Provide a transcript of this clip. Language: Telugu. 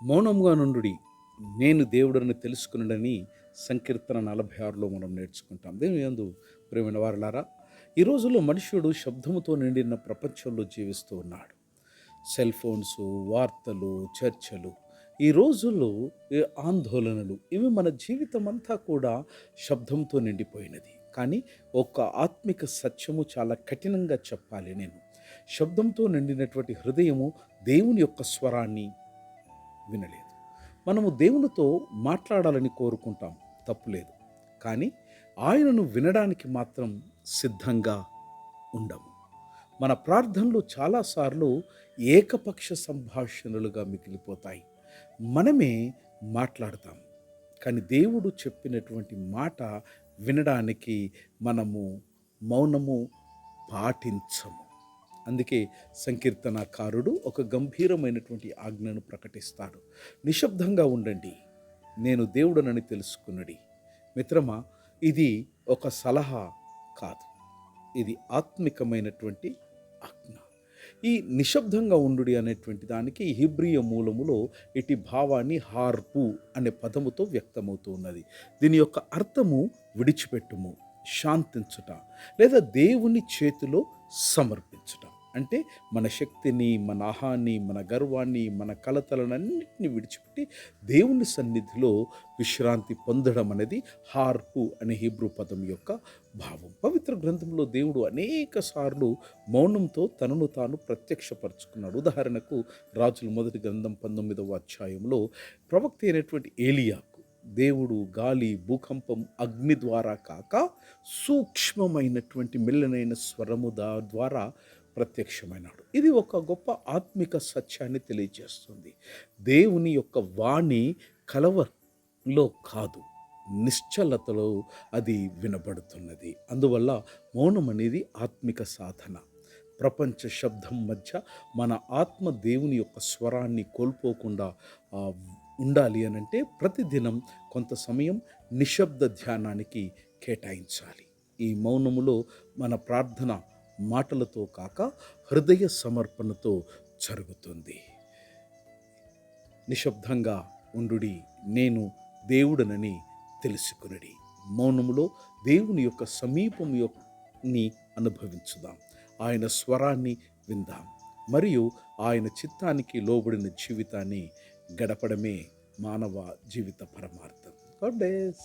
మౌనంగా నుండుడి నేను దేవుడని తెలుసుకున్నాడని సంకీర్తన 46లో మనం నేర్చుకుంటాం. దేవుని యందు ప్రియమైన వారలారా, ఈ రోజుల్లో మనుష్యుడు శబ్దముతో నిండిన ప్రపంచంలో జీవిస్తూ ఉన్నాడు. సెల్ ఫోన్సు, వార్తలు, చర్చలు, ఈ రోజుల్లో ఆందోళనలు ఇవి మన జీవితం అంతా కూడా శబ్దంతో నిండిపోయినది. కానీ ఒక ఆత్మిక సత్యము చాలా కఠినంగా చెప్పాలి నేను. శబ్దంతో నిండినటువంటి హృదయము దేవుని యొక్క స్వరాన్ని వినలేదు. మనము దేవునితో మాట్లాడాలని కోరుకుంటాం, తప్పులేదు. కానీ ఆయనను వినడానికి మాత్రం సిద్ధంగా ఉండము. మన ప్రార్థనలు చాలాసార్లు ఏకపక్ష సంభాషణలుగా మిగిలిపోతాయి. మనమే మాట్లాడతాం, కానీ దేవుడు చెప్పినటువంటి మాట వినడానికి మనము మౌనము పాటించము. అందుకే సంకీర్తనకారుడు ఒక గంభీరమైనటువంటి ఆజ్ఞను ప్రకటిస్తాడు. నిశ్శబ్దంగా ఉండండి, నేను దేవుడనని తెలుసుకున్నడి. మిత్రమా, ఇది ఒక సలహా కాదు, ఇది ఆత్మికమైనటువంటి ఆజ్ఞ. ఈ నిశ్శబ్దంగా ఉండుడి అనేటువంటి దానికి హీబ్రీయ మూలములో ఇటు భావాన్ని హార్పు అనే పదముతో వ్యక్తమవుతూ ఉన్నది. దీని యొక్క అర్థము విడిచిపెట్టుము, శాంతించుట, లేదా దేవుని చేతిలో సమర్పించుట. అంటే మన శక్తిని, మన ఆహాన్ని, మన గర్వాన్ని, మన కలతలనన్నింటినీ విడిచిపెట్టి దేవుని సన్నిధిలో విశ్రాంతి పొందడం అనేది హార్పు అనే హీబ్రూ పదం యొక్క భావం. పవిత్ర గ్రంథంలో దేవుడు అనేక సార్లు మౌనంతో తనను తాను ప్రత్యక్షపరుచుకున్నాడు. ఉదాహరణకు రాజుల మొదటి గ్రంథం 19వ అధ్యాయంలో ప్రవక్త అయినటువంటి ఏలియాకు దేవుడు గాలి, భూకంపం, అగ్ని ద్వారా కాక సూక్ష్మమైనటువంటి మెల్లనైన స్వరము ద్వారా ప్రత్యక్షమైనాడు. ఇది ఒక గొప్ప ఆత్మిక సత్యాన్ని తెలియజేస్తుంది. దేవుని యొక్క వాణి కలవలో కాదు, నిశ్చలతలో అది వినబడుతున్నది. అందువల్ల మౌనం అనేది ఆత్మిక సాధన. ప్రపంచ శబ్దం మధ్య మన ఆత్మ దేవుని యొక్క స్వరాన్ని కోల్పోకుండా ఉండాలి అనంటే ప్రతిదినం కొంత సమయం నిశ్శబ్ద ధ్యానానికి కేటాయించాలి. ఈ మౌనములో మన ప్రార్థన మాటలతో కాక హృదయ సమర్పణతో జరుగుతుంది. నిశ్శబ్దంగా ఉండుడి, నేను దేవుడనని తెలుసుకునడి. మౌనములో దేవుని యొక్క సమీపం ని అనుభవించుదాం, ఆయన స్వరాన్ని విందాం, మరియు ఆయన చిత్తానికి లోబడిన జీవితాన్ని గడపడమే మానవ జీవిత పరమార్థం. God bless.